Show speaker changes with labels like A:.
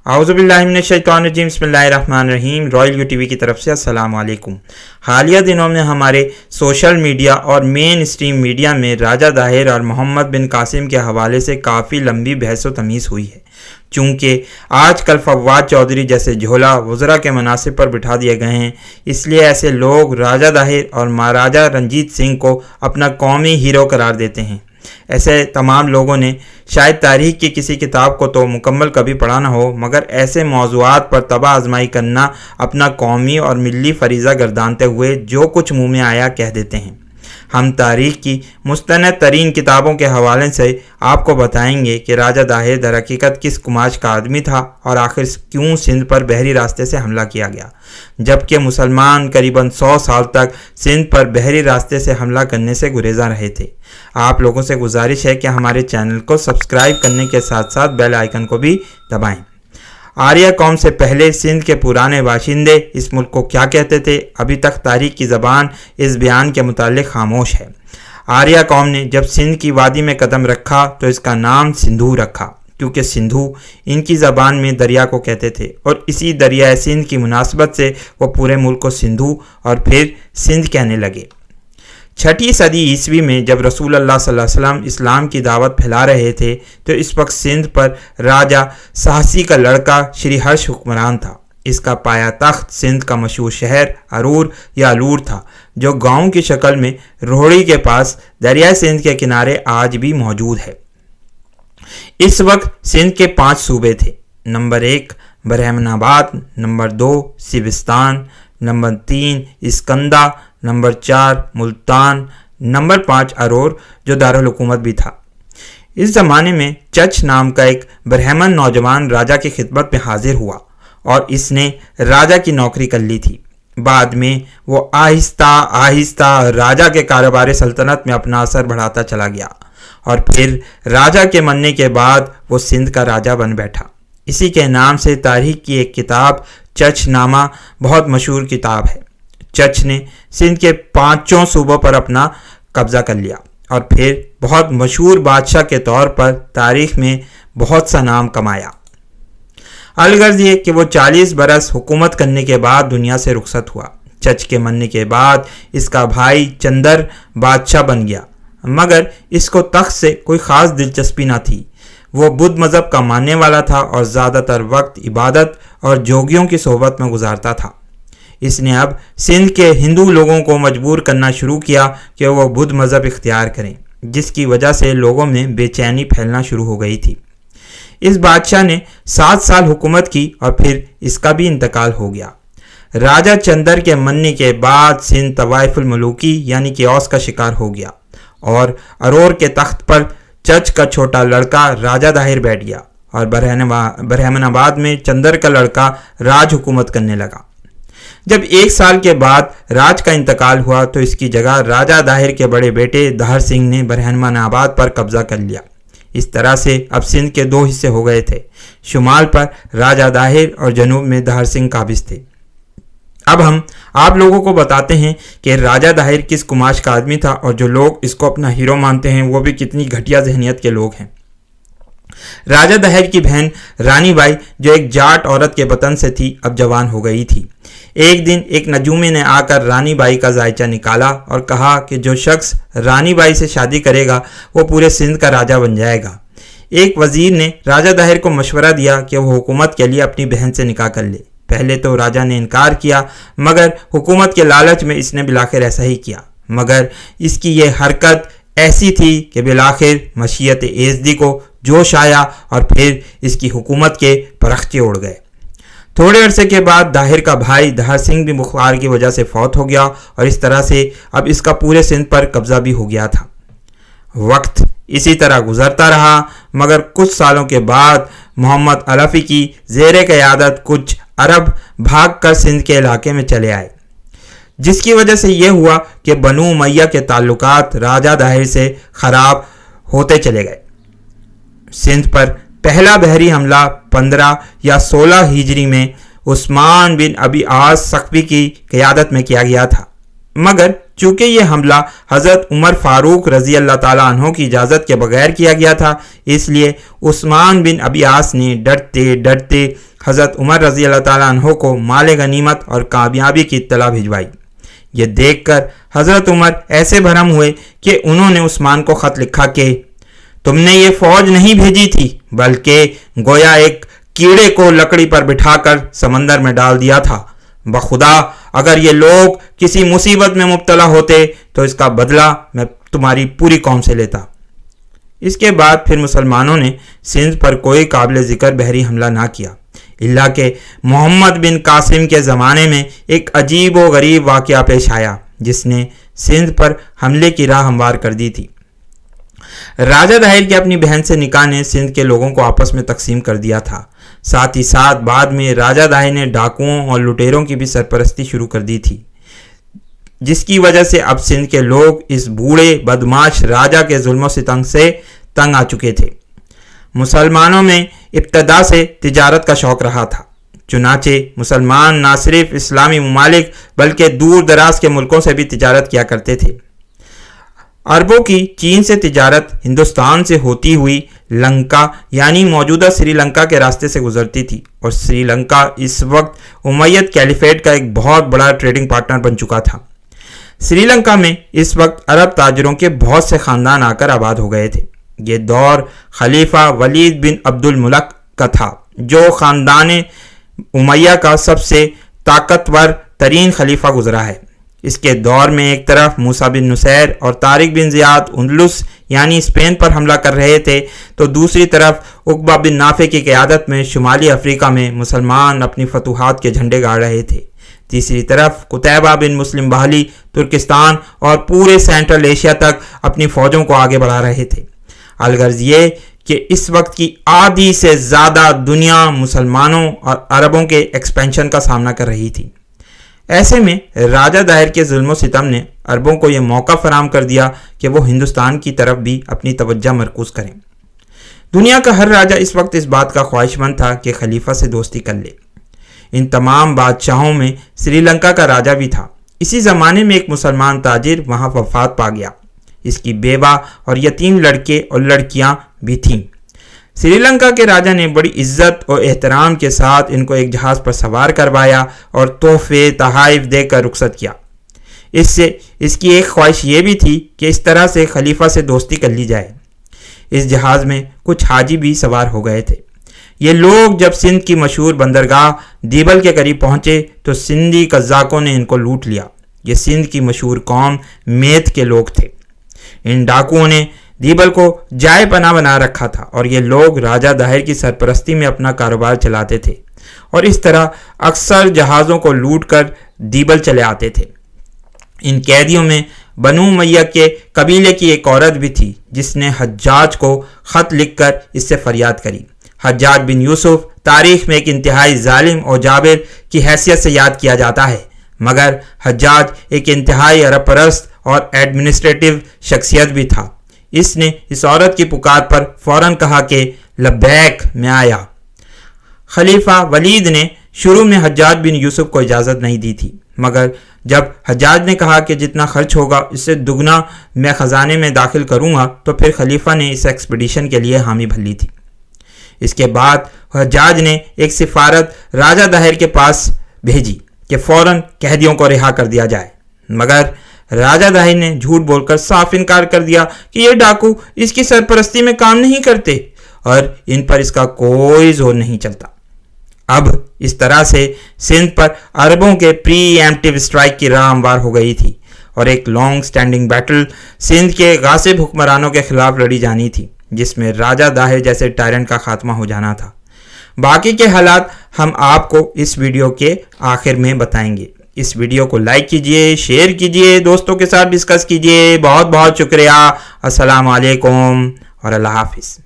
A: اعوذ باللہ من الشیطان الرجیم، بسم اللہ الرحمن الرحیم۔ رائل یو ٹی وی کی طرف سے السلام علیکم۔ حالیہ دنوں میں ہمارے سوشل میڈیا اور مین اسٹریم میڈیا میں راجہ داہر اور محمد بن قاسم کے حوالے سے کافی لمبی بحث و تمیز ہوئی ہے۔ چونکہ آج کل فواد چودھری جیسے جھولا وزراء کے مناصب پر بٹھا دیے گئے ہیں، اس لیے ایسے لوگ راجہ داہر اور مہاراجہ رنجیت سنگھ کو اپنا قومی ہیرو قرار دیتے ہیں۔ ایسے تمام لوگوں نے شاید تاریخ کی کسی کتاب کو تو مکمل کبھی پڑھا نہ ہو، مگر ایسے موضوعات پر تباہ آزمائی کرنا اپنا قومی اور ملی فریضہ گردانتے ہوئے جو کچھ منہ میں آیا کہہ دیتے ہیں۔ ہم تاریخ کی مستند ترین کتابوں کے حوالے سے آپ کو بتائیں گے کہ راجہ داہر در حقیقت کس کماج کا آدمی تھا اور آخر کیوں سندھ پر بحری راستے سے حملہ کیا گیا، جبکہ مسلمان قریباً 100 سال تک سندھ پر بحری راستے سے حملہ کرنے سے گریزاں رہے تھے۔ آپ لوگوں سے گزارش ہے کہ ہمارے چینل کو سبسکرائب کرنے کے ساتھ ساتھ بیل آئیکن کو بھی دبائیں۔ آریہ قوم سے پہلے سندھ کے پرانے باشندے اس ملک کو کیا کہتے تھے؟ ابھی تک تاریخ کی زبان اس بیان کے متعلق خاموش ہے۔ آریہ قوم نے جب سندھ کی وادی میں قدم رکھا تو اس کا نام سندھو رکھا، کیونکہ سندھو ان کی زبان میں دریا کو کہتے تھے، اور اسی دریائے سندھ کی مناسبت سے وہ پورے ملک کو سندھو اور پھر سندھ کہنے لگے۔ 6 صدی عیسوی میں جب رسول اللہ صلی اللہ علیہ وسلم اسلام کی دعوت پھیلا رہے تھے تو اس وقت سندھ پر راجہ سہسی کا لڑکا شری ہرش حکمران تھا۔ اس کا پایا تخت سندھ کا مشہور شہر ارور یا الور تھا، جو گاؤں کی شکل میں روہڑی کے پاس دریائے سندھ کے کنارے آج بھی موجود ہے۔ اس وقت سندھ کے 5 صوبے تھے۔ Number 1 Brahmanabad, number 2 Sistan, number 3 Iskanda, number 4 Multan, number 5 Aror جو دارالحکومت بھی تھا۔ اس زمانے میں چچ نام کا ایک برہمن نوجوان راجہ کی خدمت میں حاضر ہوا اور اس نے راجہ کی نوکری کر لی تھی۔ بعد میں وہ آہستہ آہستہ راجہ کے کاروبار سلطنت میں اپنا اثر بڑھاتا چلا گیا اور پھر راجہ کے مرنے کے بعد وہ سندھ کا راجہ بن بیٹھا۔ اسی کے نام سے تاریخ کی ایک کتاب چچ نامہ بہت مشہور کتاب ہے۔ چچ نے سندھ کے 5 صوبوں پر اپنا قبضہ کر لیا اور پھر بہت مشہور بادشاہ کے طور پر تاریخ میں بہت سا نام کمایا۔ الغرض یہ کہ وہ 40 برس حکومت کرنے کے بعد دنیا سے رخصت ہوا۔ چچ کے مرنے کے بعد اس کا بھائی چندر بادشاہ بن گیا، مگر اس کو تخت سے کوئی خاص دلچسپی نہ تھی۔ وہ بدھ مذہب کا ماننے والا تھا اور زیادہ تر وقت عبادت اور جوگیوں کی صحبت میں گزارتا تھا۔ اس نے اب سندھ کے ہندو لوگوں کو مجبور کرنا شروع کیا کہ وہ بدھ مذہب اختیار کریں، جس کی وجہ سے لوگوں میں بے چینی پھیلنا شروع ہو گئی تھی۔ اس بادشاہ نے 7 سال حکومت کی اور پھر اس کا بھی انتقال ہو گیا۔ راجہ چندر کے مرنے کے بعد سندھ طوائف الملوکی یعنی کیوس کا شکار ہو گیا اور ارور کے تخت پر چچ کا چھوٹا لڑکا راجہ داہر بیٹھ گیا اور برہمن آباد میں چندر کا لڑکا راج حکومت کرنے لگا۔ جب 1 سال کے بعد راج کا انتقال ہوا تو اس کی جگہ راجہ داہر کے بڑے بیٹے دہر سنگھ نے برہمن آباد پر قبضہ کر لیا۔ اس طرح سے اب سندھ کے 2 حصے ہو گئے تھے، شمال پر راجہ داہر اور جنوب میں دہر سنگھ قابض تھے۔ اب ہم آپ لوگوں کو بتاتے ہیں کہ راجہ داہر کس کماش کا آدمی تھا اور جو لوگ اس کو اپنا ہیرو مانتے ہیں وہ بھی کتنی گھٹیا ذہنیت کے لوگ ہیں۔ راجہ داہر کی بہن رانی بائی جو ایک جاٹ عورت کے وطن سے تھی اب جوان ہو گئی تھی۔ ایک دن ایک نجومی نے آ کر رانی بائی کا ذائچہ نکالا اور کہا کہ جو شخص رانی بائی سے شادی کرے گا وہ پورے سندھ کا راجہ بن جائے گا۔ ایک وزیر نے راجہ داہر کو مشورہ دیا کہ وہ حکومت کے لیے اپنی بہن سے نکاح کر لے۔ پہلے تو راجہ نے انکار کیا، مگر حکومت کے لالچ میں اس نے بالآخر ایسا ہی کیا، مگر اس کی یہ حرکت ایسی تھی کہ بالآخر مشیت ایزدی کو جوش آیا اور پھر اس کی حکومت کے پرخچے اڑ گئے۔ تھوڑے عرصے کے بعد داہر کا بھائی دہر سنگھ بھی بخار کی وجہ سے فوت ہو گیا اور اس طرح سے اب اس کا پورے سندھ پر قبضہ بھی ہو گیا تھا۔ وقت اسی طرح گزرتا رہا، مگر کچھ سالوں کے بعد محمد علفی کی زیر قیادت کچھ عرب بھاگ کر سندھ کے علاقے میں چلے آئے، جس کی وجہ سے یہ ہوا کہ بنو امیہ کے تعلقات راجہ داہر سے خراب ہوتے چلے گئے۔ سندھ پر پہلا بحری حملہ 15 یا 16 ہجری میں عثمان بن ابی عاص ثقفی کی قیادت میں کیا گیا تھا، مگر چونکہ یہ حملہ حضرت عمر فاروق رضی اللہ تعالیٰ عنہ کی اجازت کے بغیر کیا گیا تھا، اس لیے عثمان بن ابی عاص نے ڈرتے ڈرتے حضرت عمر رضی اللہ تعالیٰ عنہ کو مال غنیمت اور کامیابی کی اطلاع بھجوائی۔ یہ دیکھ کر حضرت عمر ایسے بھرم ہوئے کہ انہوں نے عثمان کو خط لکھا کہ تم نے یہ فوج نہیں بھیجی تھی، بلکہ گویا ایک کیڑے کو لکڑی پر بٹھا کر سمندر میں ڈال دیا تھا۔ بخدا اگر یہ لوگ کسی مصیبت میں مبتلا ہوتے تو اس کا بدلہ میں تمہاری پوری قوم سے لیتا۔ اس کے بعد پھر مسلمانوں نے سندھ پر کوئی قابل ذکر بحری حملہ نہ کیا، الا کہ محمد بن قاسم کے زمانے میں ایک عجیب و غریب واقعہ پیش آیا جس نے سندھ پر حملے کی راہ ہموار کر دی تھی۔ راجہ داہر کی اپنی بہن سے نکاح نے سندھ کے لوگوں کو آپس میں تقسیم کر دیا تھا، ساتھ ہی ساتھ بعد میں راجہ داہر نے ڈاکوؤں اور لٹیروں کی بھی سرپرستی شروع کر دی تھی، جس کی وجہ سے اب سندھ کے لوگ اس بوڑھے بدماش راجہ کے ظلم و ستم سے تنگ آ چکے تھے۔ مسلمانوں میں ابتدا سے تجارت کا شوق رہا تھا، چنانچہ مسلمان نہ صرف اسلامی ممالک بلکہ دور دراز کے ملکوں سے بھی تجارت کیا کرتے تھے۔ عربوں کی چین سے تجارت ہندوستان سے ہوتی ہوئی لنکا یعنی موجودہ سری لنکا کے راستے سے گزرتی تھی، اور سری لنکا اس وقت امید کیلیفیٹ کا ایک بہت بڑا ٹریڈنگ پارٹنر بن چکا تھا۔ سری لنکا میں اس وقت عرب تاجروں کے بہت سے خاندان آ کر آباد ہو گئے تھے۔ یہ دور خلیفہ ولید بن عبد الملک کا تھا، جو خاندان امیہ کا سب سے طاقتور ترین خلیفہ گزرا ہے۔ اس کے دور میں ایک طرف موسیٰ بن نصیر اور طارق بن زیاد اندلس یعنی اسپین پر حملہ کر رہے تھے، تو دوسری طرف عقبہ بن نافع کی قیادت میں شمالی افریقہ میں مسلمان اپنی فتوحات کے جھنڈے گاڑ رہے تھے۔ تیسری طرف قتیبہ بن مسلم بہلی ترکستان اور پورے سینٹرل ایشیا تک اپنی فوجوں کو آگے بڑھا رہے تھے۔ الغرض یہ کہ اس وقت کی آدھی سے زیادہ دنیا مسلمانوں اور عربوں کے ایکسپینشن کا سامنا کر رہی تھی۔ ایسے میں راجہ داہر کے ظلم و ستم نے عربوں کو یہ موقع فراہم کر دیا کہ وہ ہندوستان کی طرف بھی اپنی توجہ مرکوز کریں۔ دنیا کا ہر راجہ اس وقت اس بات کا خواہش مند تھا کہ خلیفہ سے دوستی کر لے۔ ان تمام بادشاہوں میں سری لنکا کا راجہ بھی تھا۔ اسی زمانے میں ایک مسلمان تاجر وہاں وفات پا گیا، اس کی بیوہ اور یتیم لڑکے اور لڑکیاں بھی تھیں۔ سری لنکا کے راجہ نے بڑی عزت اور احترام کے ساتھ ان کو ایک جہاز پر سوار کروایا اور تحفے تحائف دے کر رخصت کیا۔ اس کی ایک خواہش یہ بھی تھی کہ اس طرح سے خلیفہ سے دوستی کر لی جائے۔ اس جہاز میں کچھ حاجی بھی سوار ہو گئے تھے۔ یہ لوگ جب سندھ کی مشہور بندرگاہ دیبل کے قریب پہنچے تو سندھی قزاقوں نے ان کو لوٹ لیا۔ یہ سندھ کی مشہور قوم میت کے لوگ تھے۔ ان ڈاکوؤں نے دیبل کو جائے پناہ بنا رکھا تھا، اور یہ لوگ راجہ داہر کی سرپرستی میں اپنا کاروبار چلاتے تھے، اور اس طرح اکثر جہازوں کو لوٹ کر دیبل چلے آتے تھے۔ ان قیدیوں میں بنو امیہ کے قبیلے کی ایک عورت بھی تھی جس نے حجاج کو خط لکھ کر اس سے فریاد کری۔ حجاج بن یوسف تاریخ میں ایک انتہائی ظالم اور جابر کی حیثیت سے یاد کیا جاتا ہے، مگر حجاج ایک انتہائی عرب پرست اور ایڈمنسٹریٹو شخصیت بھی تھا۔ اس نے اس عورت کی پکار پر فوراً کہا کہ لبیک، میں آیا۔ خلیفہ ولید نے شروع میں حجاج بن یوسف کو اجازت نہیں دی تھی، مگر جب حجاج نے کہا کہ جتنا خرچ ہوگا اس سے دگنا میں خزانے میں داخل کروں گا، تو پھر خلیفہ نے اس ایکسپیڈیشن کے لیے حامی بھر لی تھی۔ اس کے بعد حجاج نے ایک سفارت راجہ داہر کے پاس بھیجی کہ فوراً قیدیوں کو رہا کر دیا جائے، مگر راجہ داہر نے جھوٹ بول کر صاف انکار کر دیا کہ یہ ڈاکو اس کی سرپرستی میں کام نہیں کرتے اور ان پر اس کا کوئی زور نہیں چلتا۔ اب اس طرح سے سندھ پر عربوں کے پری ایمپٹیو اسٹرائک کی راہ ہموار ہو گئی تھی، اور ایک لانگ سٹینڈنگ بیٹل سندھ کے غاصب حکمرانوں کے خلاف لڑی جانی تھی، جس میں راجہ داہر جیسے ٹائرنٹ کا خاتمہ ہو جانا تھا۔ باقی کے حالات ہم آپ کو اس ویڈیو کے آخر میں بتائیں گے۔ اس ویڈیو کو لائک کیجئے، شیئر کیجئے، دوستوں کے ساتھ ڈسکس کیجئے۔ بہت بہت شکریہ۔ السلام علیکم اور اللہ حافظ۔